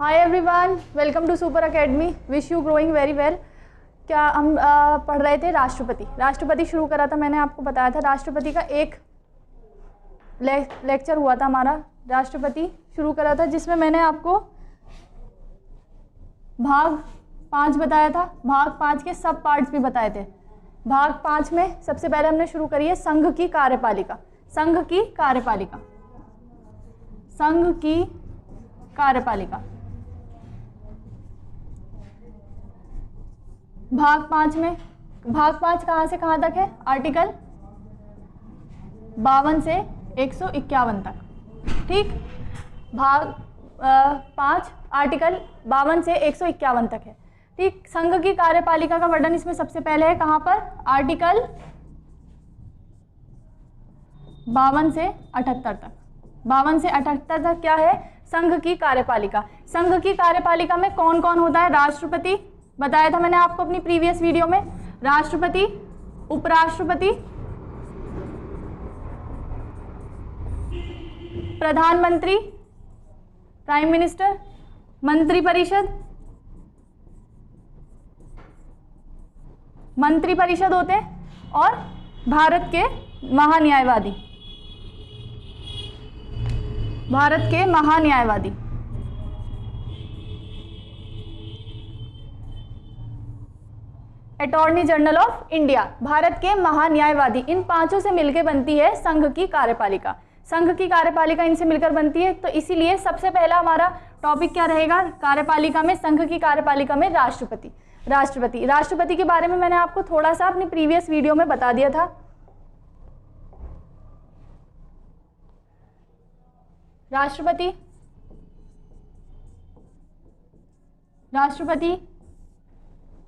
Hi everyone, welcome to super academy. Wish you growing very well. क्या हम पढ़ रहे थे राष्ट्रपति शुरू करा था, मैंने आपको बताया था। राष्ट्रपति का एक लेक्चर हुआ था हमारा, राष्ट्रपति शुरू करा था, जिसमें मैंने आपको भाग 5 बताया था। भाग 5 के सब पार्ट्स भी बताए थे। भाग 5 में सबसे पहले हमने शुरू करी है संघ की कार्यपालिका। संघ की कार्यपालिका, संघ की कार्यपालिका। भाग 5 में, भाग 5 कहाँ से कहाँ तक है? आर्टिकल 52 से 151 तक। ठीक, भाग 5 आर्टिकल 52 से 151 तक है। ठीक, संघ की कार्यपालिका का वर्णन इसमें सबसे पहले है कहाँ पर? आर्टिकल 52 से 78 तक। 52 से 78 तक क्या है? संघ की कार्यपालिका। संघ की कार्यपालिका में कौन कौन होता है? राष्ट्रपति बताया था मैंने आपको अपनी प्रीवियस वीडियो में। राष्ट्रपति, उपराष्ट्रपति, प्रधानमंत्री, प्राइम मिनिस्टर, मंत्री परिषद होते हैं, और भारत के महान्यायवादी, भारत के महान्यायवादी। Attorney general of India, Bharat के महान्यायवादी। इन पांचों से मिलकर बनती है संघ की कार्यपालिका। संघ की कार्यपालिका इनसे मिलकर बनती है, तो इसीलिए सबसे पहला हमारा टॉपिक क्या रहेगा कार्यपालिका में? संघ की कार्यपालिका में राष्ट्रपति। राष्ट्रपति के बारे में मैंने आपको थोड़ा सा अपनी प्रीवियस वीडियो में बता दिया था। राष्ट्रपति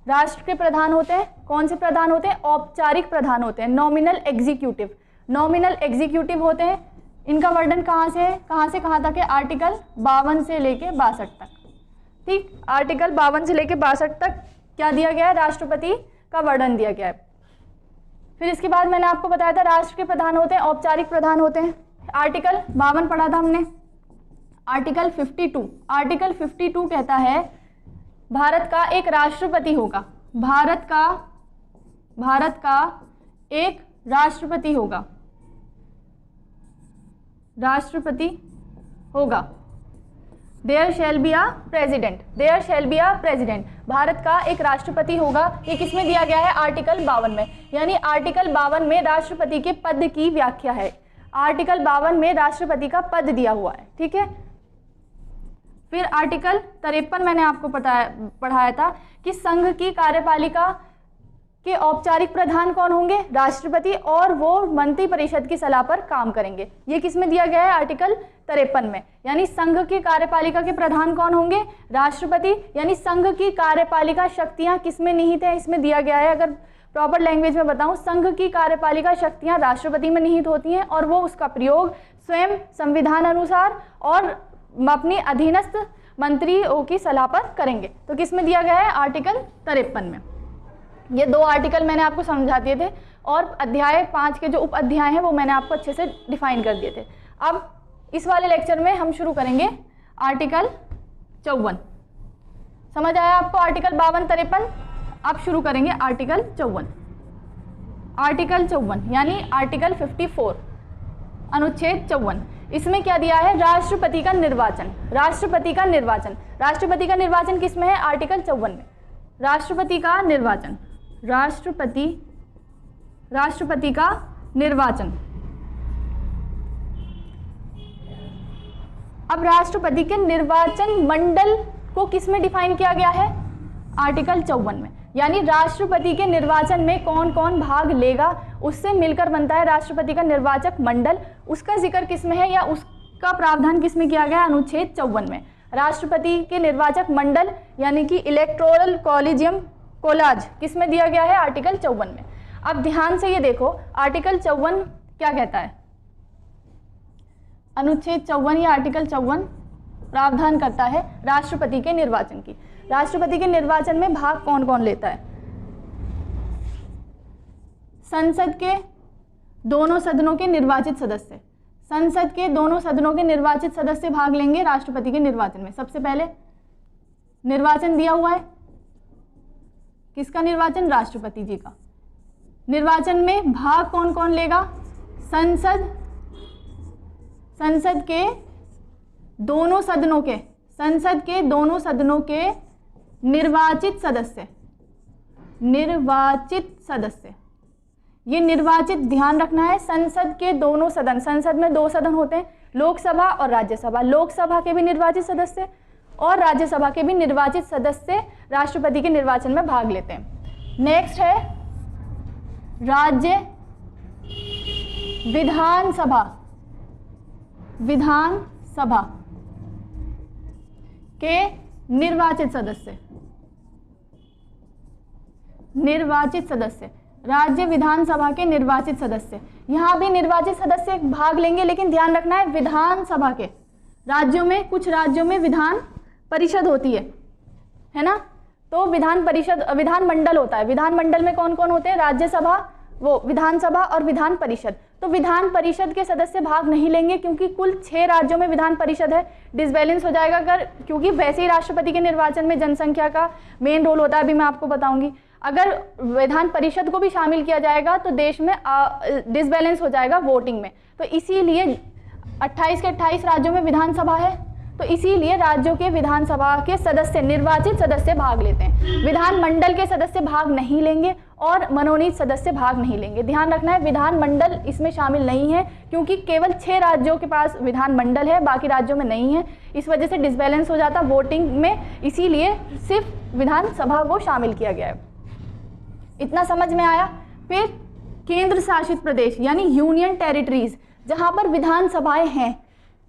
राष्ट्र के प्रधान होते हैं। कौन से प्रधान होते हैं? औपचारिक प्रधान होते हैं, नॉमिनल एग्जीक्यूटिव। नॉमिनल एग्जीक्यूटिव होते हैं। इनका वर्णन कहाँ से कहाँ तक है? आर्टिकल 52 से लेके 62 तक। ठीक, आर्टिकल 52 से लेके 62 तक क्या दिया गया है? राष्ट्रपति का वर्णन दिया गया है। फिर इसके बाद मैंने आपको बताया था राष्ट्र के प्रधान होते हैं, औपचारिक प्रधान होते हैं। आर्टिकल 52 पढ़ा था हमने। आर्टिकल 52 कहता है भारत का एक राष्ट्रपति होगा। भारत का एक राष्ट्रपति होगा। There shall be a president. Bharat का एक राष्ट्रपति होगा। ये किसमें दिया गया है? आर्टिकल 52 में। यानी आर्टिकल 52 में राष्ट्रपति के पद की व्याख्या है। आर्टिकल 52 में राष्ट्रपति का पद दिया हुआ है। ठीक है। फिर आर्टिकल 53 मैंने आपको पढ़ाया था कि संघ की कार्यपालिका के औपचारिक प्रधान कौन होंगे? राष्ट्रपति, और वो मंत्री परिषद की सलाह पर काम करेंगे। ये किसमें दिया गया है? आर्टिकल 53 में। यानी संघ की कार्यपालिका के प्रधान कौन होंगे? राष्ट्रपति। यानी संघ की कार्यपालिका शक्तियां किसमें निहित है? इसमें दिया गया है। अगर प्रॉपर लैंग्वेज में बताऊं, संघ की कार्यपालिका शक्तियां राष्ट्रपति में निहित होती हैं, और वो उसका प्रयोग स्वयं संविधान अनुसार और अपनी अधीनस्थ मंत्रियों की सलाह पर करेंगे। तो किसमें दिया गया है? आर्टिकल 53 में। ये 2 आर्टिकल मैंने आपको समझा दिए थे, और अध्याय 5 के जो उप अध्याय हैं वो मैंने आपको अच्छे से डिफाइन कर दिए थे। अब इस वाले लेक्चर में हम शुरू करेंगे आर्टिकल 54। समझ आया आपको? आर्टिकल 52, 53। अब शुरू करेंगे आर्टिकल 54। आर्टिकल 54 यानी आर्टिकल 54, अनुच्छेद 54। इसमें क्या दिया है? राष्ट्रपति का निर्वाचन। राष्ट्रपति का निर्वाचन किसमें है? आर्टिकल 54 में। राष्ट्रपति का निर्वाचन। अब राष्ट्रपति के निर्वाचन मंडल को किसमें डिफाइन किया गया है? आर्टिकल 54 में। यानी राष्ट्रपति के निर्वाचन में कौन कौन भाग लेगा, उससे मिलकर बनता है राष्ट्रपति का निर्वाचक मंडल। उसका जिक्र किसमें है, या उसका प्रावधान किसमें किया गया? अनुच्छेद 54 में। राष्ट्रपति के निर्वाचक मंडल यानी कि इलेक्टोरल कोलाज किसमें दिया गया है? आर्टिकल 54 में। अब ध्यान से ये देखो, आर्टिकल 54 क्या कहता है? अनुच्छेद 54 या आर्टिकल 54 प्रावधान करता है राष्ट्रपति के निर्वाचन की। राष्ट्रपति के निर्वाचन में भाग कौन कौन लेता है? संसद के दोनों सदनों के निर्वाचित सदस्य। संसद के दोनों सदनों के निर्वाचित सदस्य भाग लेंगे राष्ट्रपति के निर्वाचन में। सबसे पहले निर्वाचन दिया हुआ है। किसका निर्वाचन? राष्ट्रपति जी का। निर्वाचन में भाग कौन कौन लेगा? संसद के दोनों सदनों के, संसद के दोनों सदनों के निर्वाचित सदस्य, निर्वाचित सदस्य, ये निर्वाचित ध्यान रखना है। संसद के दोनों सदन, संसद में 2 सदन होते हैं, लोकसभा और राज्यसभा। लोकसभा के भी निर्वाचित सदस्य और राज्यसभा के भी निर्वाचित सदस्य राष्ट्रपति के निर्वाचन में भाग लेते हैं। नेक्स्ट है राज्य विधानसभा, विधानसभा के निर्वाचित सदस्य, निर्वाचित सदस्य, राज्य विधानसभा के निर्वाचित सदस्य। यहाँ भी निर्वाचित सदस्य भाग लेंगे, लेकिन ध्यान रखना है विधानसभा के। राज्यों में, कुछ राज्यों में विधान परिषद होती है ना, तो विधान परिषद, विधानमंडल होता है। विधानमंडल में कौन कौन होते हैं? राज्यसभा, वो विधानसभा और विधान परिषद। तो विधान परिषद के सदस्य भाग नहीं लेंगे क्योंकि कुल 6 राज्यों में विधान परिषद है। डिसबैलेंस हो जाएगा अगर, क्योंकि वैसे ही राष्ट्रपति के निर्वाचन में जनसंख्या का मेन रोल होता है, अभी मैं आपको बताऊंगी। अगर विधान परिषद को भी शामिल किया जाएगा तो देश में डिसबैलेंस हो जाएगा वोटिंग में। तो इसीलिए 28 के 28 राज्यों में विधानसभा है, तो इसीलिए राज्यों के विधानसभा के सदस्य, निर्वाचित सदस्य भाग लेते हैं। विधानमंडल के सदस्य भाग नहीं लेंगे और मनोनीत सदस्य भाग नहीं लेंगे। ध्यान रखना है विधानमंडल इसमें शामिल नहीं है क्योंकि केवल 6 राज्यों के पास विधानमंडल है, बाकी राज्यों में नहीं है। इस वजह से डिसबैलेंस हो जाता वोटिंग में, इसीलिए सिर्फ विधानसभा को शामिल किया गया है। इतना समझ में आया। फिर केंद्र शासित प्रदेश यानी यूनियन टेरिटरीज, जहां पर विधानसभाएं हैं,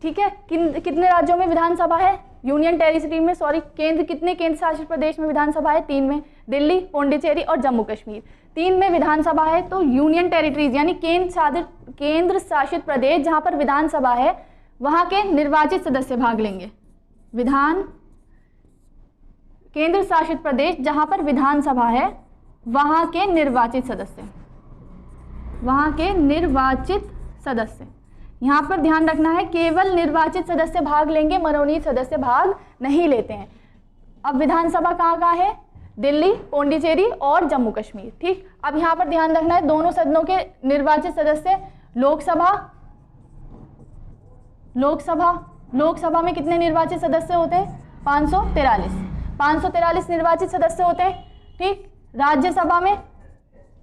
ठीक है। कितने राज्यों में विधानसभा है? यूनियन टेरिटरी में, सॉरी, कितने केंद्र शासित प्रदेश में विधानसभा है? 3 में, दिल्ली, पौंडीचेरी और जम्मू कश्मीर। 3 में विधानसभा है। तो यूनियन टेरिटरीज यानी केंद्र शासित प्रदेश जहां पर विधानसभा है, वहां के निर्वाचित सदस्य भाग लेंगे। केंद्र शासित प्रदेश जहां पर विधानसभा है, वहां के निर्वाचित सदस्य, वहां के निर्वाचित सदस्य। यहाँ पर ध्यान रखना है केवल निर्वाचित सदस्य भाग लेंगे, मनोनीत सदस्य भाग नहीं लेते हैं। अब विधानसभा कहाँ कहाँ है? दिल्ली, पौंडीचेरी और जम्मू कश्मीर, ठीक। अब यहाँ पर ध्यान रखना है दोनों सदनों के निर्वाचित सदस्य। लोकसभा में कितने निर्वाचित सदस्य होते हैं? 543 निर्वाचित सदस्य होते हैं, ठीक। राज्यसभा में,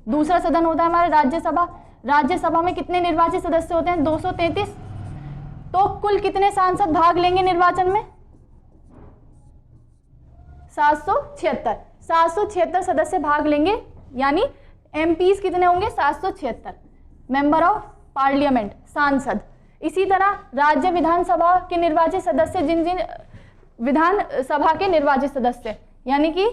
दूसरा सदन होता है हमारा राज्यसभा, राज्यसभा में कितने निर्वाचित सदस्य होते हैं? 233। तो कुल कितने सांसद भाग लेंगे निर्वाचन में? 776 सदस्य भाग लेंगे, यानी एमपीज कितने होंगे? 776 मेंबर ऑफ पार्लियामेंट, सांसद। इसी तरह राज्य विधानसभा के निर्वाचित सदस्य, जिन विधानसभा के निर्वाचित सदस्य, यानी कि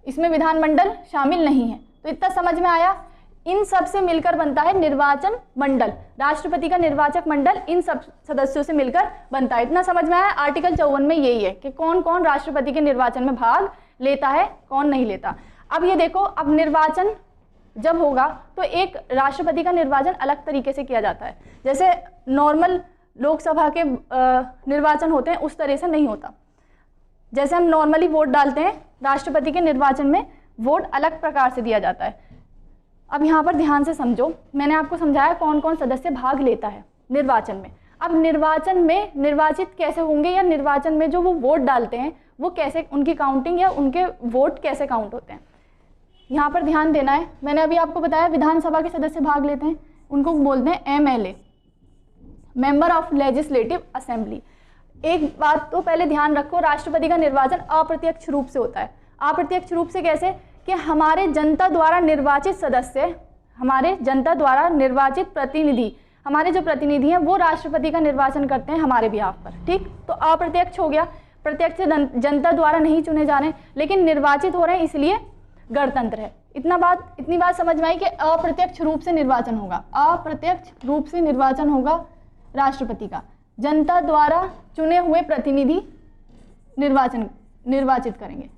इसमें विधानमंडल शामिल नहीं है। तो इतना समझ में आया। इन सब से मिलकर बनता है निर्वाचन मंडल। राष्ट्रपति का निर्वाचक मंडल इन सब सदस्यों से मिलकर बनता है। इतना समझ में आया। आर्टिकल 54 में यही है कि कौन कौन राष्ट्रपति के निर्वाचन में भाग लेता है, कौन नहीं लेता। अब ये देखो, अब निर्वाचन जब होगा तो एक राष्ट्रपति का निर्वाचन अलग तरीके से किया जाता है। जैसे नॉर्मल लोकसभा के निर्वाचन होते हैं उस तरह से नहीं होता। जैसे हम नॉर्मली वोट डालते हैं, राष्ट्रपति के निर्वाचन में वोट अलग प्रकार से दिया जाता है। अब यहाँ पर ध्यान से समझो, मैंने आपको समझाया कौन कौन सदस्य भाग लेता है निर्वाचन में। अब निर्वाचन में निर्वाचित कैसे होंगे, या निर्वाचन में जो वो वोट डालते हैं वो कैसे, उनकी काउंटिंग या उनके वोट कैसे काउंट होते हैं, यहाँ पर ध्यान देना है। मैंने अभी आपको बताया विधानसभा के सदस्य भाग लेते हैं, उनको बोलते हैं MLA, member of legislative assembly. एक बात तो पहले ध्यान रखो, राष्ट्रपति का निर्वाचन अप्रत्यक्ष रूप से होता है। अप्रत्यक्ष रूप से कैसे? कि हमारे जनता द्वारा निर्वाचित सदस्य, हमारे जनता द्वारा निर्वाचित प्रतिनिधि, हमारे जो प्रतिनिधि हैं वो राष्ट्रपति का निर्वाचन करते हैं हमारे बिहाफ पर, ठीक। तो अप्रत्यक्ष हो गया, प्रत्यक्ष जनता द्वारा नहीं चुने जा रहे हैं, लेकिन निर्वाचित हो रहे हैं, इसलिए गणतंत्र है। इतनी बात समझ में आई कि अप्रत्यक्ष रूप से निर्वाचन होगा, अप्रत्यक्ष रूप से निर्वाचन होगा राष्ट्रपति का। जनता द्वारा चुने हुए प्रतिनिधि निर्वाचित करेंगे,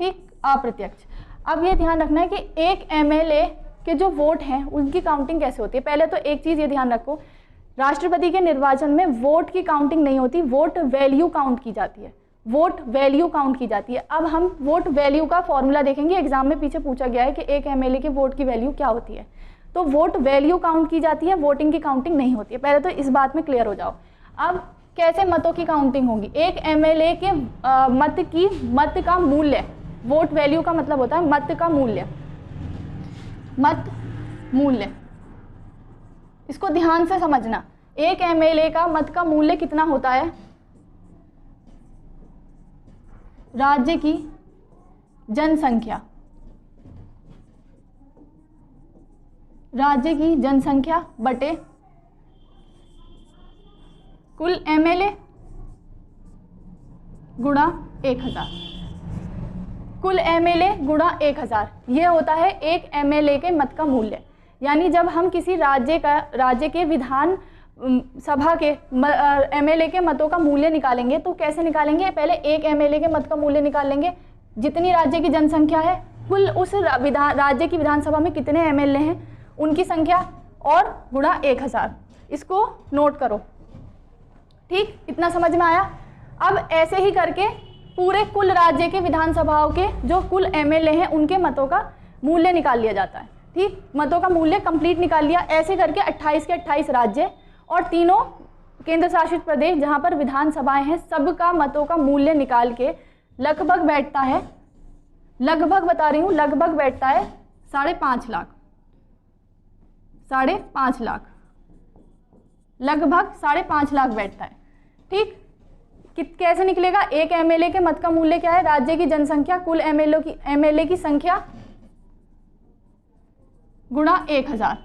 ठीक, अप्रत्यक्ष। अब ये ध्यान रखना है कि एक MLA के जो वोट हैं उनकी काउंटिंग कैसे होती है। पहले तो एक चीज़ ये ध्यान रखो, राष्ट्रपति के निर्वाचन में वोट की काउंटिंग नहीं होती, वोट वैल्यू काउंट की जाती है, वोट वैल्यू काउंट की जाती है। अब हम वोट वैल्यू का फॉर्मूला देखेंगे, एग्जाम में पीछे पूछा गया है कि एक एमएलए के वोट की वैल्यू क्या होती है। तो वोट वैल्यू काउंट की जाती है, वोटिंग की काउंटिंग नहीं होती है। पहले तो इस बात में क्लियर हो जाओ। अब कैसे मतों की काउंटिंग होगी? एक एमएलए के मत का मूल्य, वोट वैल्यू का मतलब होता है मत का मूल्य, मत मूल्य, इसको ध्यान से समझना। एक एमएलए का मत का मूल्य कितना होता है? राज्य की जनसंख्या, राज्य की जनसंख्या बटे कुल एमएलए गुणा 1000, कुल एमएलए गुणा 1000, ये होता है एक एमएलए के मत का मूल्य। यानी जब हम किसी राज्य के विधान सभा के एमएलए के मतों का मूल्य निकालेंगे तो कैसे निकालेंगे? पहले एक एमएलए के मत का मूल्य निकाल लेंगे, जितनी राज्य की जनसंख्या है, कुल उस राज्य की विधानसभा में कितने एमएलए हैं उनकी संख्या, और गुणा 1000। इसको नोट करो, ठीक? इतना समझ में आया? अब ऐसे ही करके पूरे कुल राज्य के विधानसभाओं के जो कुल एमएलए हैं उनके मतों का मूल्य निकाल लिया जाता है, ठीक? मतों का मूल्य कंप्लीट निकाल लिया। ऐसे करके 28 के 28 राज्य और तीनों केंद्र शासित प्रदेश जहां पर विधानसभाएं हैं, सबका मतों का मूल्य निकाल के लगभग बैठता है, लगभग बता रही हूँ, लगभग बैठता है 5.5 लाख, 5.5 लाख, लगभग 5.5 लाख बैठता है, ठीक? कैसे निकलेगा? एक एमएलए के मत का मूल्य क्या है? राज्य की जनसंख्या कुल एमएलए की संख्या गुणा 1000।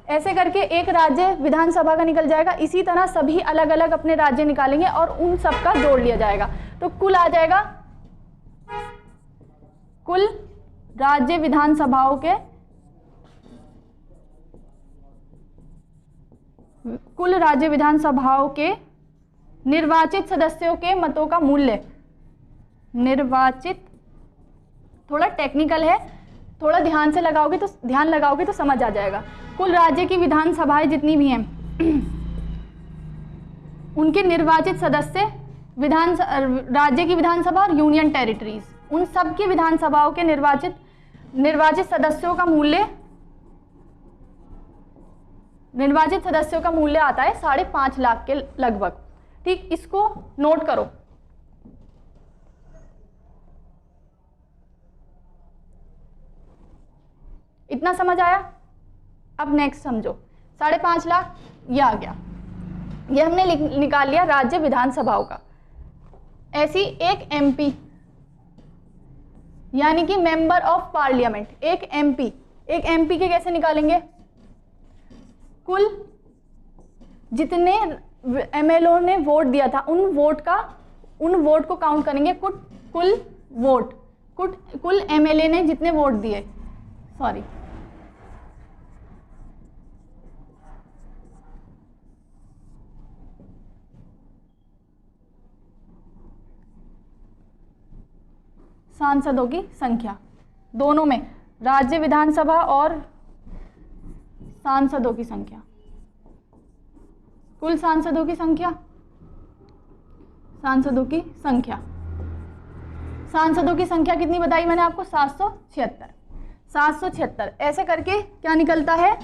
ऐसे करके एक राज्य विधानसभा का निकल जाएगा। इसी तरह सभी अलग अलग अपने राज्य निकालेंगे और उन सब का जोड़ लिया जाएगा, तो कुल आ जाएगा कुल राज्य विधानसभाओं के, कुल राज्य विधानसभाओं के निर्वाचित सदस्यों के मतों का मूल्य, निर्वाचित थोड़ा टेक्निकल है, थोड़ा ध्यान लगाओगे तो समझ आ जाएगा। कुल राज्य की विधानसभाएं जितनी भी हैं उनके निर्वाचित सदस्य, राज्य की विधानसभा और यूनियन टेरिटरीज, उन सब की विधानसभाओं के निर्वाचित सदस्यों का मूल्य, निर्वाचित सदस्यों का मूल्य आता है 5.5 लाख के लगभग, ठीक? इसको नोट करो। इतना समझ आया? अब नेक्स्ट समझो। 5.5 लाख ये आ गया, ये हमने निकाल लिया राज्य विधानसभाओं का। ऐसी एक एमपी यानी कि मेंबर ऑफ पार्लियामेंट, एक एमपी के कैसे निकालेंगे? कुल जितने एमएलए ने वोट दिया था उन वोट को काउंट करेंगे। कुल एमएलए ने जितने वोट दिए, सॉरी, सांसदों की संख्या, दोनों में, राज्य विधानसभा और सांसदों की संख्या, कुल सांसदों की संख्या, सांसदों की संख्या कितनी बताई मैंने आपको? 776। ऐसे करके क्या निकलता है?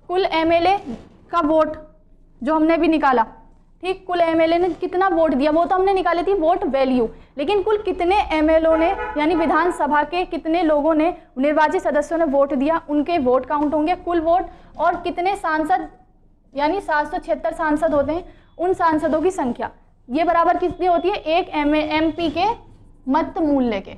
कुल एमएलए का वोट जो हमने भी निकाला, ठीक? कुल एमएलए ने कितना वोट दिया वो तो हमने निकाली थी वोट वैल्यू, लेकिन कुल कितने एमएलए ने यानी विधानसभा के कितने लोगों ने, निर्वाचित सदस्यों ने वोट दिया, उनके वोट काउंट होंगे, कुल वोट, और कितने सांसद यानी 776 सांसद होते हैं, उन सांसदों की संख्या, ये बराबर कितनी होती है? एक एमपी के मत मूल्य के,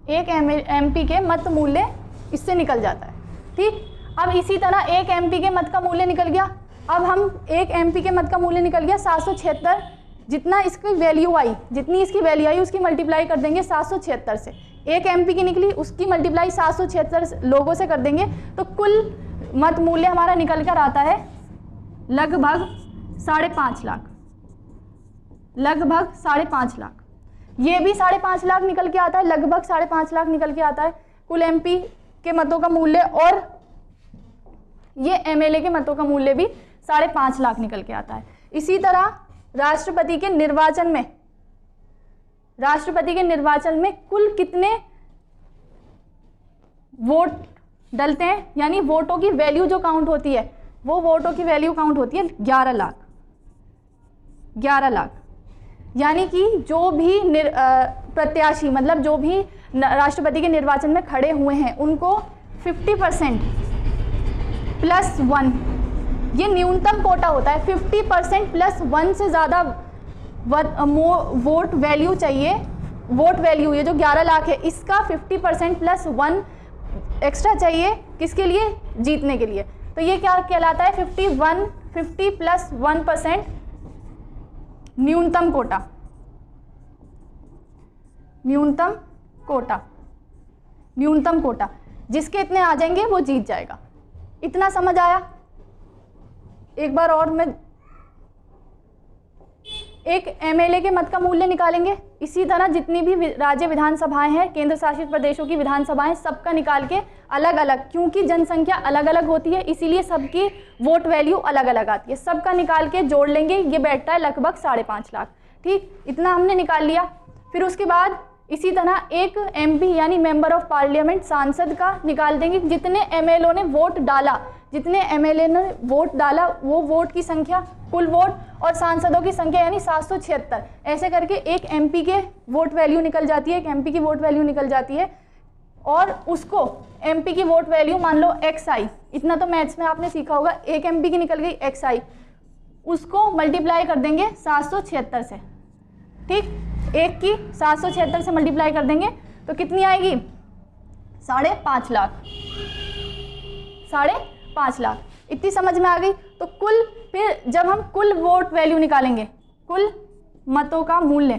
एक एमपी के मत मूल्य इससे निकल जाता है, ठीक? अब इसी तरह एक एमपी के मत का मूल्य निकल गया। अब हम एक एमपी के मत का मूल्य निकल गया 776, जितना इसकी वैल्यू आई, जितनी इसकी वैल्यू आई उसकी मल्टीप्लाई कर देंगे 776 से। एक एमपी की निकली, उसकी मल्टीप्लाई 776 लोगों से कर देंगे, तो कुल मत मूल्य हमारा निकल कर आता है लगभग 5.5 लाख, लगभग 5.5 लाख। ये भी 5.5 लाख निकल के आता है, लगभग 5.5 लाख निकल के आता है। कुल एमपी के मतों का मूल्य और ये MLA के मतों का मूल्य भी 5.5 लाख निकल के आता है। इसी तरह राष्ट्रपति के निर्वाचन में कुल कितने वोट डलते हैं, यानी वोटों की वैल्यू जो काउंट होती है, वो वोटों की वैल्यू काउंट होती है 11 लाख। 11 लाख यानी कि जो भी प्रत्याशी, मतलब जो भी राष्ट्रपति के निर्वाचन में खड़े हुए हैं, उनको 50% +1, ये न्यूनतम कोटा होता है। 50% +1 से ज़्यादा वोट वैल्यू चाहिए। वोट वैल्यू ये जो 11 लाख है, इसका 50% +1 एक्स्ट्रा चाहिए, किसके लिए? जीतने के लिए। तो ये क्या कहलाता है? 50 +1% न्यूनतम कोटा। न्यूनतम कोटा जिसके इतने आ जाएंगे वो जीत जाएगा। इतना समझ आया? एक बार और मैं एक MLA के मत का मूल्य निकालेंगे। इसी तरह जितनी भी राज्य विधानसभाएं हैं, केंद्र शासित प्रदेशों की विधानसभाएं, सबका निकाल के अलग अलग, क्योंकि जनसंख्या अलग अलग होती है इसीलिए सबकी वोट वैल्यू अलग अलग आती है। सबका निकाल के जोड़ लेंगे, ये बैठता है लगभग 5.5 लाख। ठीक, इतना हमने निकाल लिया। फिर उसके बाद इसी तरह एक MP यानी मेंबर ऑफ पार्लियामेंट, सांसद का निकाल देंगे। जितने MLA ने वोट डाला वो वोट की संख्या, कुल वोट, और सांसदों की संख्या यानी 776, ऐसे करके एक MP के वोट वैल्यू निकल जाती है। एक MP की वोट वैल्यू निकल जाती है और उसको MP की वोट वैल्यू मान लो XI, इतना तो मैथ्स में आपने सीखा होगा। एक MP की निकल गई XI, उसको मल्टीप्लाई कर देंगे 776 से। ठीक, एक की 776 से मल्टीप्लाई कर देंगे तो कितनी आएगी? 5.5 लाख। 5.5 लाख, इतनी समझ में आ गई। तो कुल, फिर जब हम कुल वोट वैल्यू निकालेंगे, कुल मतों का मूल्य,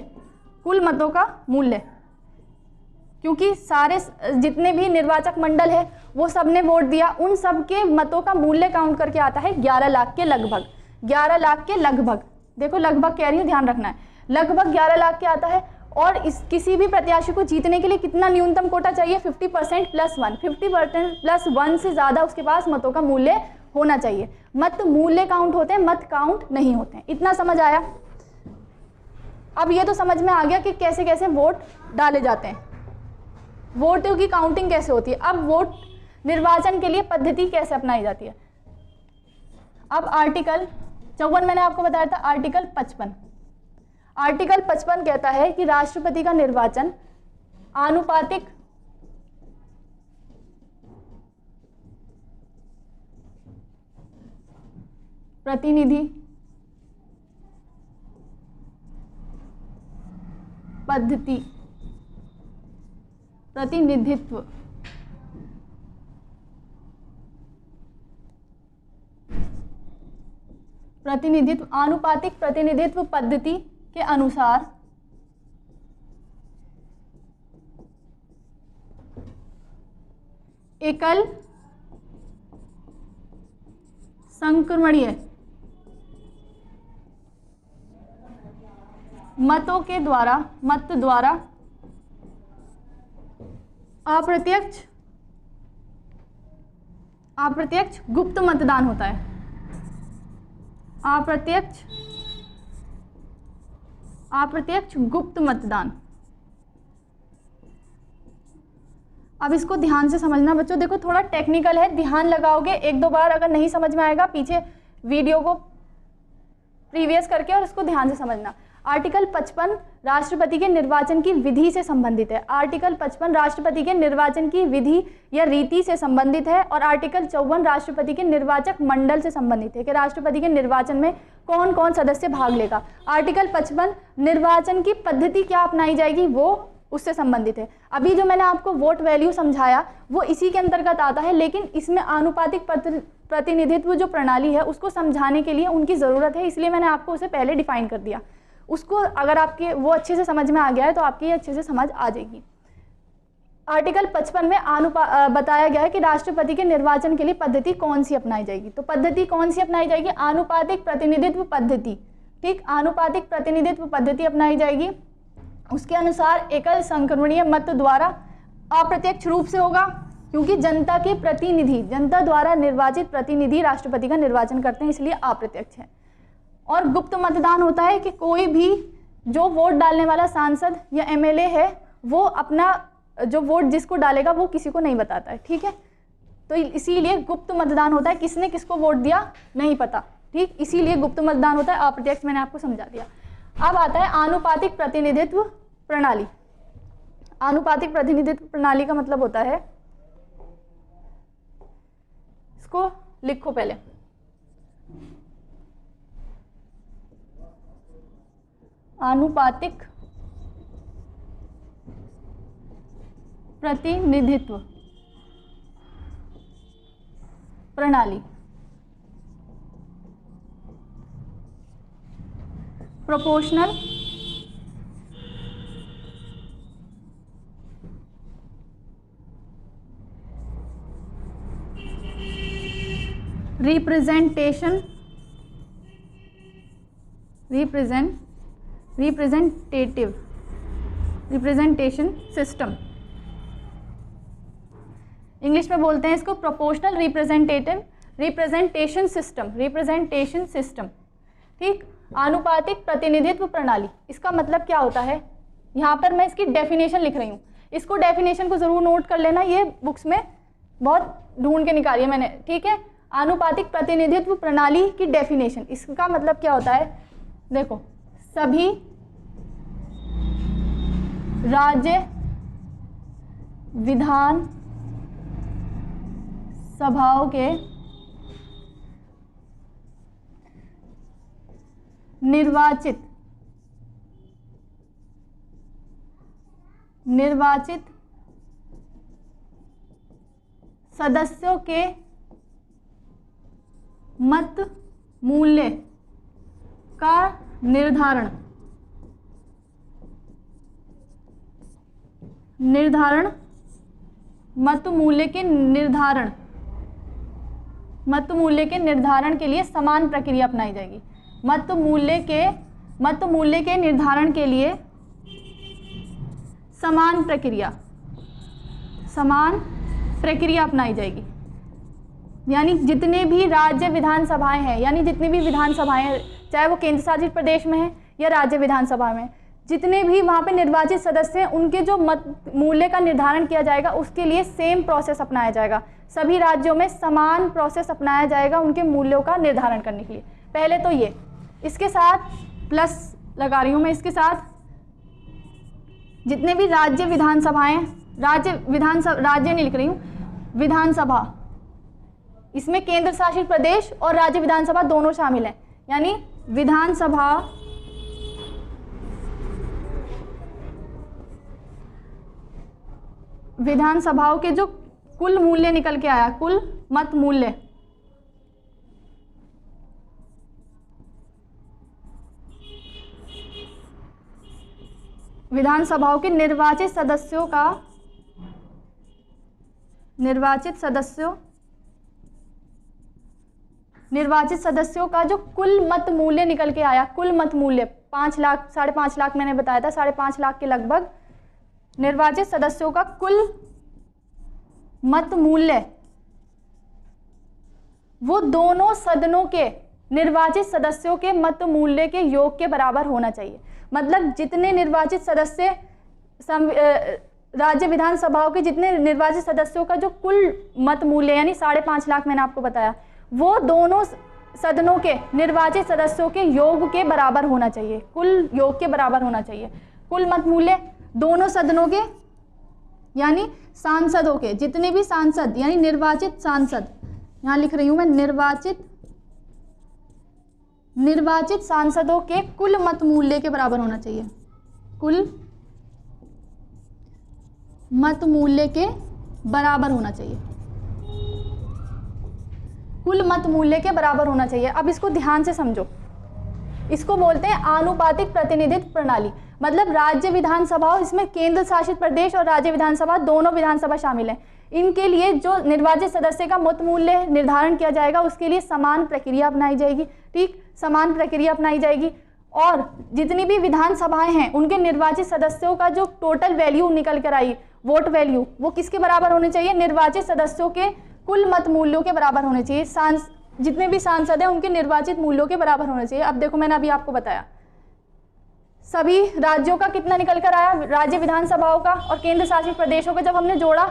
क्योंकि सारे जितने भी निर्वाचक मंडल है वो सब ने वोट दिया, उन सब के मतों का मूल्य काउंट करके आता है 11 लाख के लगभग। 11 लाख के लगभग, देखो लगभग कह रही हूँ, ध्यान रखना है, लगभग 11 लाख के आता है। और इस किसी भी प्रत्याशी को जीतने के लिए कितना न्यूनतम कोटा चाहिए? 50% +1। 50% +1 से ज़्यादा उसके पास मतों का मूल्य होना चाहिए। मत मूल्य काउंट होते हैं, मत काउंट नहीं होते हैं। इतना समझ आया? अब ये तो समझ में आ गया कि कैसे कैसे वोट डाले जाते हैं, वोटों की काउंटिंग कैसे होती है। अब वोट निर्वाचन के लिए पद्धति कैसे अपनाई जाती है। अब आर्टिकल 54 मैंने आपको बताया था। आर्टिकल 55 कहता है कि राष्ट्रपति का निर्वाचन आनुपातिक आनुपातिक प्रतिनिधित्व पद्धति के अनुसार एकल संक्रमणीय मत द्वारा अप्रत्यक्ष गुप्त मतदान होता है। अप्रत्यक्ष गुप्त मतदान। अब इसको ध्यान से समझना बच्चों, देखो थोड़ा टेक्निकल है, ध्यान लगाओगे, एक दो बार अगर नहीं समझ में आएगा पीछे वीडियो को प्रीवियस करके और इसको ध्यान से समझना। आर्टिकल 55 राष्ट्रपति के निर्वाचन की विधि से संबंधित है। आर्टिकल 55 राष्ट्रपति के निर्वाचन की विधि या रीति से संबंधित है और आर्टिकल 54 राष्ट्रपति के निर्वाचक मंडल से संबंधित है कि राष्ट्रपति के निर्वाचन में कौन कौन सदस्य भाग लेगा। आर्टिकल 55 निर्वाचन की पद्धति क्या अपनाई जाएगी वो उससे संबंधित है। अभी जो मैंने आपको वोट वैल्यू समझाया वो इसी के अंतर्गत आता है, लेकिन इसमें आनुपातिक प्रतिनिधित्व जो प्रणाली है उसको समझाने के लिए उनकी ज़रूरत है, इसलिए मैंने आपको उसे पहले डिफाइन कर दिया। उसको अगर आपके वो अच्छे से समझ में आ गया है तो आपकी ये अच्छे से समझ आ जाएगी। आर्टिकल 55 में बताया गया है कि राष्ट्रपति के निर्वाचन के लिए पद्धति कौन सी अपनाई जाएगी। तो पद्धति कौन सी अपनाई जाएगी? आनुपातिक प्रतिनिधित्व पद्धति। ठीक, आनुपातिक प्रतिनिधित्व पद्धति अपनाई जाएगी। उसके अनुसार एकल संक्रमणीय मत द्वारा अप्रत्यक्ष रूप से होगा, क्योंकि जनता के प्रतिनिधि, जनता द्वारा निर्वाचित प्रतिनिधि राष्ट्रपति का निर्वाचन करते हैं, इसलिए अप्रत्यक्ष है। और गुप्त मतदान होता है कि कोई भी जो वोट डालने वाला सांसद या एमएलए है वो अपना जो वोट जिसको डालेगा वो किसी को नहीं बताता है, ठीक है। तो इसीलिए गुप्त मतदान होता है, किसने किसको वोट दिया नहीं पता, ठीक, इसीलिए गुप्त मतदान होता है, अप्रत्यक्ष मैंने आपको समझा दिया। अब आता है आनुपातिक प्रतिनिधित्व प्रणाली। आनुपातिक प्रतिनिधित्व प्रणाली का मतलब होता है, इसको लिखो पहले, आनुपातिक प्रतिनिधित्व प्रणाली। प्रोपोर्शनल रिप्रेजेंटेशन सिस्टम, इंग्लिश में बोलते हैं इसको प्रोपोर्शनल रिप्रेजेंटेशन सिस्टम, ठीक। आनुपातिक प्रतिनिधित्व प्रणाली, इसका मतलब क्या होता है, यहाँ पर मैं इसकी डेफिनेशन लिख रही हूँ, इसको डेफिनेशन को जरूर नोट कर लेना, ये बुक्स में बहुत ढूंढ के निकाली है मैंने, ठीक है। आनुपातिक प्रतिनिधित्व प्रणाली की डेफिनेशन, इसका मतलब क्या होता है, देखो, सभी राज्य विधान सभाओं के निर्वाचित सदस्यों के मत मूल्य का निर्धारण मत मूल्य के निर्धारण के लिए समान प्रक्रिया अपनाई जाएगी। मत मूल्य के निर्धारण के लिए समान प्रक्रिया अपनाई जाएगी। यानी जितने भी राज्य विधानसभाएं हैं, यानी जितनी भी विधानसभाएं हैं, चाहे वो केंद्र शासित प्रदेश में है या राज्य विधानसभा में, जितने भी वहाँ पे निर्वाचित सदस्य हैं, उनके जो मत मूल्य का निर्धारण किया जाएगा उसके लिए सेम प्रोसेस अपनाया जाएगा। सभी राज्यों में समान प्रोसेस अपनाया जाएगा उनके मूल्यों का निर्धारण करने के लिए। पहले तो ये, इसके साथ प्लस लगा रही हूँ मैं, इसके साथ जितने भी राज्य विधानसभाएं, राज्य नहीं लिख रही हूँ, विधानसभा, इसमें केंद्र शासित प्रदेश और राज्य विधानसभा दोनों शामिल हैं। यानी विधानसभाओं के जो कुल मूल्य निकल के आया, कुल मत मूल्य, विधानसभाओं के निर्वाचित सदस्यों का जो कुल मत मूल्य निकल के आया, कुल मत मूल्य 5 लाख 5.5 लाख मैंने बताया था, 5.5 लाख के लगभग निर्वाचित सदस्यों का कुल मत मूल्य, वो दोनों सदनों के निर्वाचित सदस्यों के मत मूल्य के योग के बराबर होना चाहिए। मतलब जितने निर्वाचित सदस्य राज्य विधानसभाओं के जितने निर्वाचित सदस्यों का जो कुल मत मूल्य यानी 5.5 लाख मैंने आपको बताया, वो दोनों सदनों के निर्वाचित सदस्यों के योग के बराबर होना चाहिए, कुल योग के बराबर होना चाहिए। कुल मत मूल्य दोनों सदनों के यानी सांसदों के, जितने भी सांसद यानी निर्वाचित सांसद, यहाँ लिख रही हूँ मैं, निर्वाचित सांसदों के कुल मत मूल्य के बराबर होना चाहिए, कुल मत मूल्य के बराबर होना चाहिए, कुल मत मूल्य के बराबर होना चाहिए। अब इसको ध्यान से समझो, इसको बोलते हैं आनुपातिक प्रतिनिधित्व प्रणाली। मतलब राज्य विधानसभा, इसमें केंद्र शासित प्रदेश और राज्य विधानसभा दोनों विधानसभा शामिल हैं, इनके लिए जो निर्वाचित सदस्य का मत मूल्य निर्धारण किया जाएगा उसके लिए समान प्रक्रिया अपनाई जाएगी। ठीक, समान प्रक्रिया अपनाई जाएगी। और जितनी भी विधानसभाएं हैं उनके निर्वाचित सदस्यों का जो टोटल वैल्यू निकल कर आई वोट वैल्यू वो किसके बराबर होने चाहिए, निर्वाचित सदस्यों के कुल मत मूल्यों के बराबर होने चाहिए। जितने भी सांसद हैं उनके निर्वाचित मूल्यों के बराबर होने चाहिए। अब देखो मैंने अभी आपको बताया सभी राज्यों का कितना निकल कर आया, राज्य विधानसभाओं का और केंद्र शासित प्रदेशों का जब हमने जोड़ा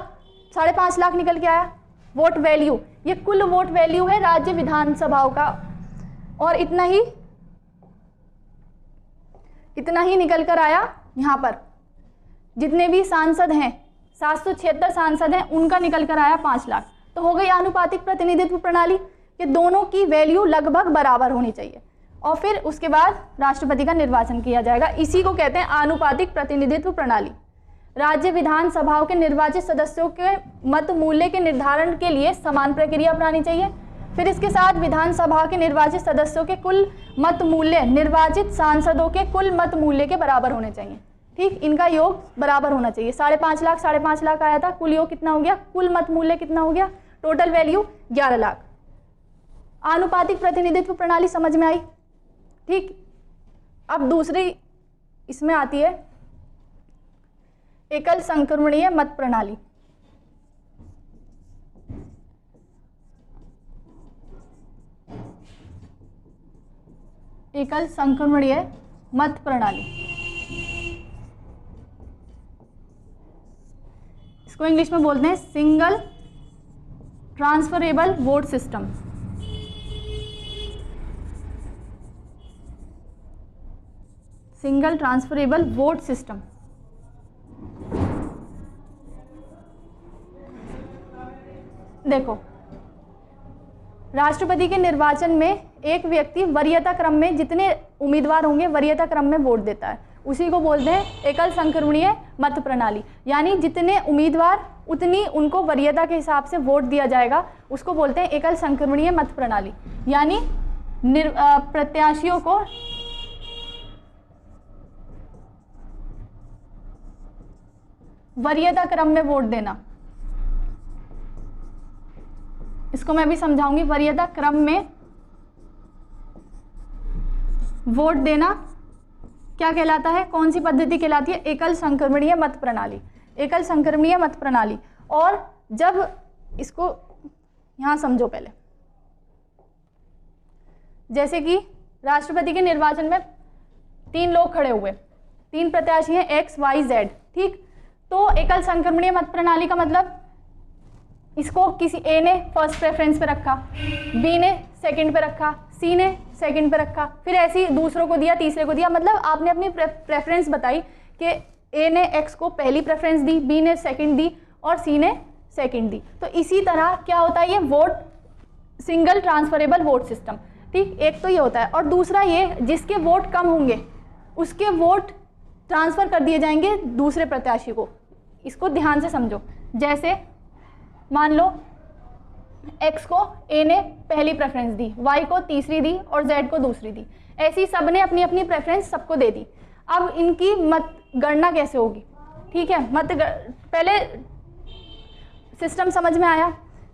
5.5 लाख निकल के आया। वोट वैल्यू, ये कुल वोट वैल्यू है राज्य विधानसभाओं का, और इतना ही निकल कर आया यहाँ पर। जितने भी सांसद हैं 776 सांसद हैं उनका निकल कर आया 5 लाख। तो हो गई आनुपातिक प्रतिनिधित्व प्रणाली कि दोनों की वैल्यू लगभग बराबर होनी चाहिए और फिर उसके बाद राष्ट्रपति का निर्वाचन किया जाएगा। इसी को कहते हैं आनुपातिक प्रतिनिधित्व प्रणाली। राज्य विधानसभाओं के निर्वाचित सदस्यों के मत मूल्य के निर्धारण के लिए समान प्रक्रिया अपनानी चाहिए। फिर इसके साथ विधानसभा के निर्वाचित सदस्यों के कुल मत मूल्य निर्वाचित सांसदों के कुल मत मूल्य के बराबर होने चाहिए। ठीक, इनका योग बराबर होना चाहिए। 5.5 लाख आया था, कुल योग कितना हो गया, कुल मत मूल्य कितना हो गया, टोटल वैल्यू 11 लाख। आनुपातिक प्रतिनिधित्व प्रणाली समझ में आई। ठीक, अब दूसरी इसमें आती है एकल संक्रमणीय मत प्रणाली। एकल संक्रमणीय मत प्रणाली, इसको इंग्लिश में बोलते हैं single transferable vote system. Single transferable vote system. देखो, राष्ट्रपति के निर्वाचन में एक व्यक्ति वरीयता क्रम में जितने उम्मीदवार होंगे वरीयता क्रम में वोट देता है, उसी को बोलते हैं एकल संक्रमणीय मत प्रणाली। यानी जितने उम्मीदवार उतनी उनको वरीयता के हिसाब से वोट दिया जाएगा, उसको बोलते हैं एकल संक्रमणीय मत प्रणाली। यानी प्रत्याशियों को वरीयता क्रम में वोट देना, इसको मैं भी समझाऊंगी। वरीयता क्रम में वोट देना क्या कहलाता है, कौन सी पद्धति कहलाती है, एकल संक्रमणीय मत प्रणाली। एकल संक्रमणीय मत प्रणाली। और जब इसको यहां समझो पहले, जैसे कि राष्ट्रपति के निर्वाचन में 3 लोग खड़े हुए, 3 प्रत्याशी हैं X, Y, Z। ठीक, तो एकल संक्रमणीय मत प्रणाली का मतलब इसको किसी A ने फर्स्ट प्रेफरेंस पे रखा, B ने सेकंड पे रखा, C ने सेकंड पे रखा, फिर ऐसे ही दूसरों को दिया, तीसरे को दिया। मतलब आपने अपनी प्रेफरेंस बताई कि A ने X को पहली प्रेफरेंस दी, B ने सेकंड दी और C ने सेकंड दी। तो इसी तरह क्या होता है, ये vote single transferable vote system. ठीक, एक तो ये होता है। और दूसरा ये, जिसके वोट कम होंगे उसके वोट ट्रांसफ़र कर दिए जाएंगे दूसरे प्रत्याशी को। इसको ध्यान से समझो। जैसे मान लो X को A ने पहली प्रेफरेंस दी, Y को तीसरी दी और Z को दूसरी दी। ऐसी सब ने अपनी अपनी प्रेफरेंस सबको दे दी। अब इनकी मत गणना कैसे होगी? ठीक है, पहले सिस्टम समझ में आया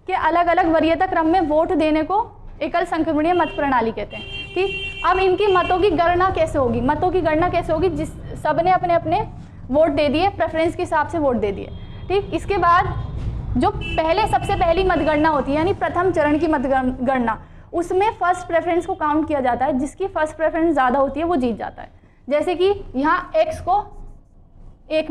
कि अलग अलग वरीयता क्रम में वोट देने को एकल संक्रमणीय मत प्रणाली कहते हैं। ठीक, अब इनकी मतों की गणना कैसे होगी? मतों की गणना कैसे होगी? जिस सब ने अपने अपने वोट दे दिए, प्रेफरेंस के हिसाब से वोट दे दिए। ठीक, इसके बाद जो सबसे पहली मतगणना होती है, यानी प्रथम चरण की मतगणना, उसमें फर्स्ट प्रेफरेंस को काउंट किया जाता है। जिसकी फर्स्ट प्रेफरेंस ज़्यादा होती है वो जीत जाता है। जैसे कि यहाँ X को एक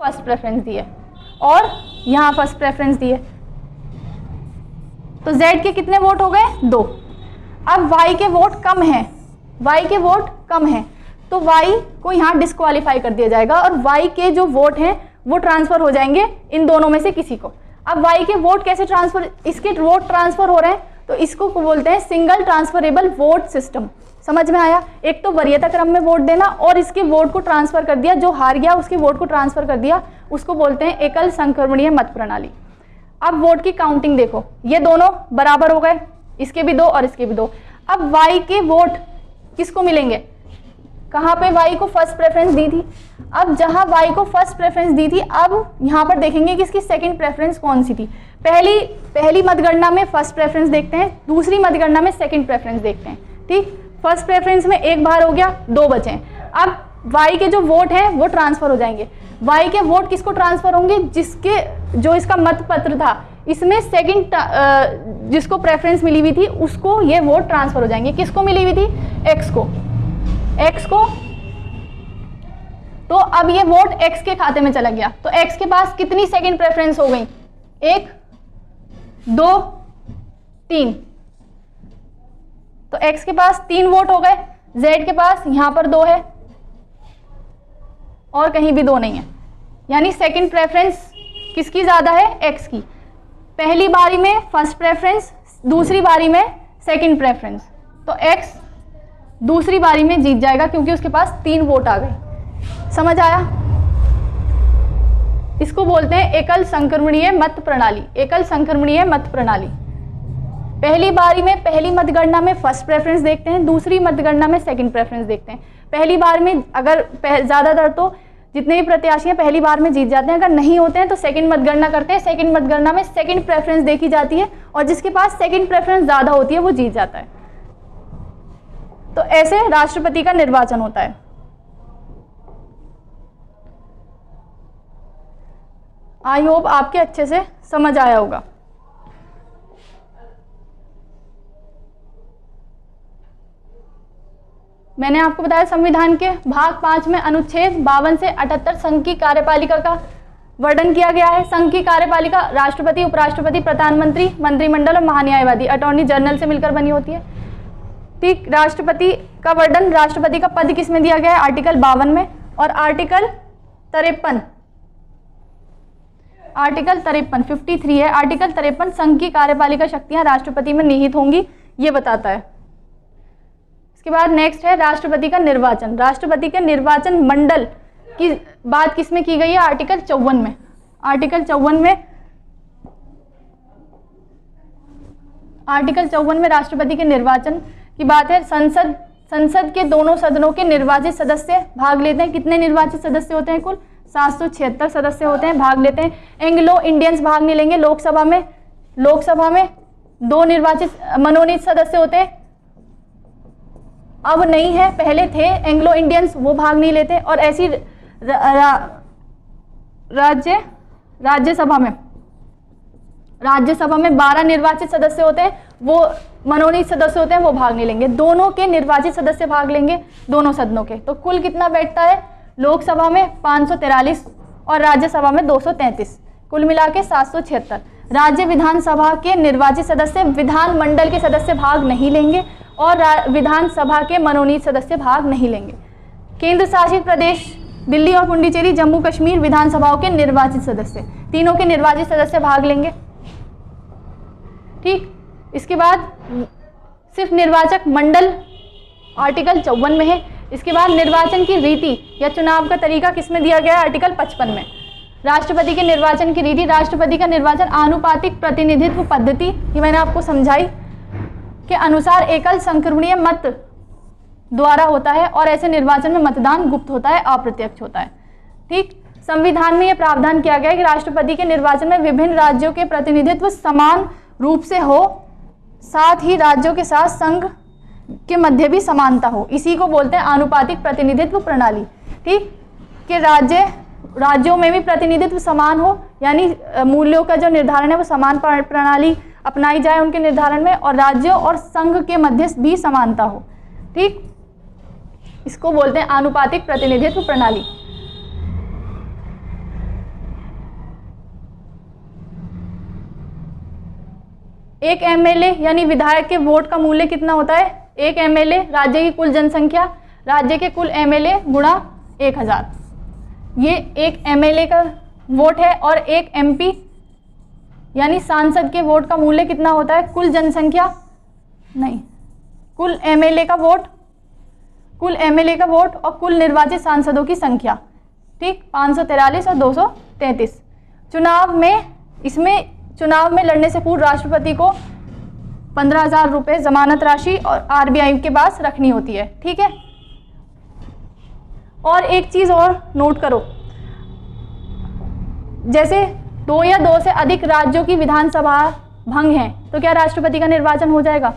फर्स्ट प्रेफरेंस दी है और यहाँ फर्स्ट प्रेफरेंस दी है, तो Z के कितने वोट हो गए? 2। अब Y के वोट कम हैं, Y के वोट कम हैं, तो Y को यहाँ डिस्क्वालीफाई कर दिया जाएगा और Y के जो वोट हैं वो ट्रांसफर हो जाएंगे इन दोनों में से किसी को। अब Y के वोट कैसे ट्रांसफर, इसके वोट ट्रांसफर हो रहे हैं तो इसको बोलते हैं सिंगल ट्रांसफरेबल वोट सिस्टम। समझ में आया? एक तो वरीयता क्रम में वोट देना और इसके वोट को ट्रांसफर कर दिया, जो हार गया उसके वोट को ट्रांसफर कर दिया, उसको बोलते हैं एकल संक्रमणीय मत प्रणाली। अब वोट की काउंटिंग देखो, ये दोनों बराबर हो गए, इसके भी 2 और इसके भी 2। अब वाई के वोट किसको मिलेंगे? कहाँ पे वाई को फर्स्ट प्रेफरेंस दी थी? अब जहाँ वाई को फर्स्ट प्रेफरेंस दी थी, अब यहाँ पर देखेंगे कि इसकी सेकंड प्रेफरेंस कौन सी थी। पहली मतगणना में फर्स्ट प्रेफरेंस देखते हैं, दूसरी मतगणना में सेकंड प्रेफरेंस देखते हैं। ठीक, फर्स्ट प्रेफरेंस में 1 बार हो गया, 2 बचे। अब वाई के जो वोट हैं वो ट्रांसफर हो जाएंगे। वाई के वोट किसको ट्रांसफर होंगे? जो इसका मत पत्र था इसमें सेकंड जिसको प्रेफरेंस मिली हुई थी उसको ये वोट ट्रांसफर हो जाएंगे। किसको मिली हुई थी? एक्स को। तो अब ये वोट एक्स के खाते में चला गया, तो एक्स के पास कितनी सेकंड प्रेफरेंस हो गई? 1, 2, 3। तो एक्स के पास 3 वोट हो गए, जेड के पास यहां पर 2 है और कहीं भी 2 नहीं है, यानी सेकंड प्रेफरेंस किसकी ज्यादा है? एक्स की। पहली बारी में फर्स्ट प्रेफरेंस, दूसरी बारी में सेकंड प्रेफरेंस, तो एक्स दूसरी बारी में जीत जाएगा क्योंकि उसके पास 3 वोट आ गए। समझ आया? इसको बोलते हैं एकल संक्रमणीय मत प्रणाली। एकल संक्रमणीय मत प्रणाली। पहली बारी में पहली मतगणना में फर्स्ट प्रेफरेंस देखते हैं, दूसरी मतगणना में सेकंड प्रेफरेंस देखते हैं। पहली बार में अगर ज्यादातर तो जितने भी प्रत्याशी हैं पहली बार में जीत जाते हैं, अगर नहीं होते हैं तो सेकंड मतगणना करते हैं। सेकंड मतगणना में सेकंड प्रेफरेंस देखी जाती है और जिसके पास सेकंड प्रेफरेंस ज्यादा होती है वो जीत जाता है। तो ऐसे राष्ट्रपति का निर्वाचन होता है। आई होप आपके अच्छे से समझ आया होगा। मैंने आपको बताया संविधान के भाग 5 में अनुच्छेद 52 से 78 संघ की कार्यपालिका का वर्णन किया गया है। संघ की कार्यपालिका राष्ट्रपति, उपराष्ट्रपति, प्रधानमंत्री, मंत्रिमंडल और महान्यायवादी, अटॉर्नी जनरल से मिलकर बनी होती है। ठीक, राष्ट्रपति का वर्णन, राष्ट्रपति का पद किस में दिया गया है? आर्टिकल 52 में। और आर्टिकल 53 53 है। आर्टिकल 53 संघ की कार्यपालिका शक्तियां राष्ट्रपति में निहित होंगी, ये बताता है। इसके बाद नेक्स्ट है राष्ट्रपति का निर्वाचन। राष्ट्रपति के निर्वाचन मंडल की बात किसमें की गई है? आर्टिकल 54 में। आर्टिकल 54 में राष्ट्रपति के निर्वाचन की बात है। संसद के दोनों सदनों के निर्वाचित सदस्य भाग लेते हैं। कितने निर्वाचित सदस्य होते हैं? कुल 776 सदस्य होते हैं, भाग लेते हैं। एंग्लो इंडियंस भाग नहीं लेंगे। लोकसभा में 2 निर्वाचित मनोनीत सदस्य होते हैं, अब नहीं है, पहले थे एंग्लो इंडियंस, वो भाग नहीं लेते। और ऐसी राज्यसभा में 12 निर्वाचित सदस्य होते हैं, वो मनोनीत सदस्य होते हैं, वो भाग नहीं लेंगे। दोनों के निर्वाचित सदस्य भाग लेंगे, दोनों सदनों के। तो कुल कितना बैठता है? लोकसभा में 543 और राज्यसभा में 233, कुल मिला के 776। राज्य विधानसभा के निर्वाचित सदस्य विधानमंडल के सदस्य भाग नहीं लेंगे और विधानसभा के मनोनीत सदस्य भाग नहीं लेंगे। केंद्र शासित प्रदेश दिल्ली और पुडुचेरी, जम्मू कश्मीर विधानसभाओं के निर्वाचित सदस्य, तीनों के निर्वाचित सदस्य भाग लेंगे। ठीक, इसके बाद सिर्फ निर्वाचक मंडल आर्टिकल 54 में है। इसके बाद निर्वाचन की रीति या चुनाव का तरीका किसमें दिया गया है? आर्टिकल 55 में। राष्ट्रपति के निर्वाचन की रीति, राष्ट्रपति का निर्वाचन आनुपातिक प्रतिनिधित्व पद्धति, ये मैंने आपको समझाई, के अनुसार एकल संक्रमणीय मत द्वारा होता है और ऐसे निर्वाचन में मतदान गुप्त होता है, अप्रत्यक्ष होता है। ठीक, संविधान में यह प्रावधान किया गया है कि राष्ट्रपति के निर्वाचन में विभिन्न राज्यों के प्रतिनिधित्व समान रूप से हो, साथ ही राज्यों के साथ संघ के मध्य भी समानता हो। इसी को बोलते हैं आनुपातिक प्रतिनिधित्व प्रणाली। ठीक, कि राज्यों में भी प्रतिनिधित्व समान हो, यानी मूल्यों का जो निर्धारण है वो समान प्रणाली अपनाई जाए उनके निर्धारण में, और राज्यों और संघ के मध्य भी समानता हो। ठीक, इसको बोलते हैं आनुपातिक प्रतिनिधित्व प्रणाली। एक एमएलए यानी विधायक के वोट का मूल्य कितना होता है? एक एमएलए राज्य की कुल जनसंख्या, राज्य के कुल एमएलए गुणा 1000, ये एक एमएलए का वोट है। और एक एमपी यानी सांसद के वोट का मूल्य कितना होता है? कुल जनसंख्या नहीं, कुल एमएलए का वोट, कुल एमएलए का वोट और कुल निर्वाचित सांसदों की संख्या, ठीक, 543 और 233। चुनाव में, इसमें चुनाव में लड़ने से पूर्व राष्ट्रपति को 15,000 रुपये जमानत राशि और आरबीआई के पास रखनी होती है, ठीक है। और एक चीज और नोट करो, जैसे 2 या 2 से अधिक राज्यों की विधानसभा भंग है तो क्या राष्ट्रपति का निर्वाचन हो जाएगा,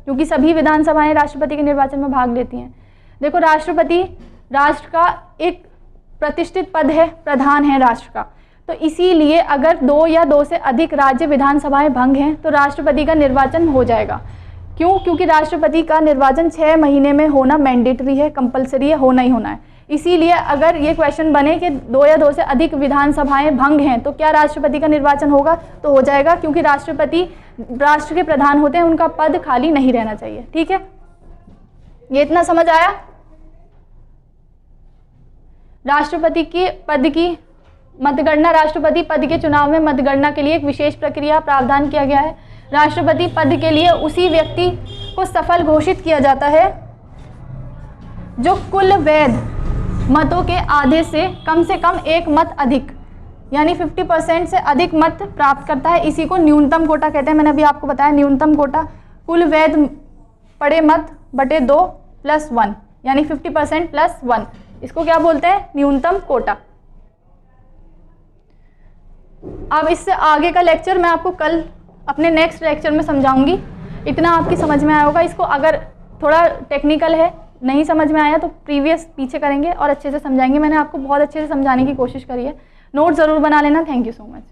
क्योंकि सभी विधानसभाएं राष्ट्रपति के निर्वाचन में भाग लेती हैं। देखो, राष्ट्रपति राष्ट्र का एक प्रतिष्ठित पद है, प्रधान है राष्ट्र का, तो इसीलिए अगर 2 या 2 से अधिक राज्य विधानसभाएं भंग हैं तो राष्ट्रपति का निर्वाचन हो जाएगा। क्यों? क्योंकि राष्ट्रपति का निर्वाचन 6 महीने में होना मैंडेटरी है, कंपलसरी है, होना ही होना है। इसीलिए अगर ये क्वेश्चन बने कि 2 या 2 से अधिक विधानसभाएं भंग हैं तो क्या राष्ट्रपति का निर्वाचन होगा, तो हो जाएगा, क्योंकि राष्ट्रपति राष्ट्र के प्रधान होते हैं, उनका पद खाली नहीं रहना चाहिए, ठीक है। ये इतना समझ आया? राष्ट्रपति की पद की मतगणना, राष्ट्रपति पद के चुनाव में मतगणना के लिए एक विशेष प्रक्रिया प्रावधान किया गया है। राष्ट्रपति पद के लिए उसी व्यक्ति को सफल घोषित किया जाता है जो कुल वैध मतों के आधे से कम एक मत अधिक, यानी 50% से अधिक मत प्राप्त करता है। इसी को न्यूनतम कोटा कहते हैं। मैंने अभी आपको बताया न्यूनतम कोटा कुल वैध पड़े मत बटे 2 + 1, यानी 50% + 1, इसको क्या बोलते हैं? न्यूनतम कोटा। अब इससे आगे का लेक्चर मैं आपको कल अपने नेक्स्ट लेक्चर में समझाऊंगी। इतना आपकी समझ में आया होगा। इसको अगर थोड़ा टेक्निकल है, नहीं समझ में आया तो प्रीवियस पीछे करेंगे और अच्छे से समझाएंगे। मैंने आपको बहुत अच्छे से समझाने की कोशिश करी है। नोट ज़रूर बना लेना। Thank you so much.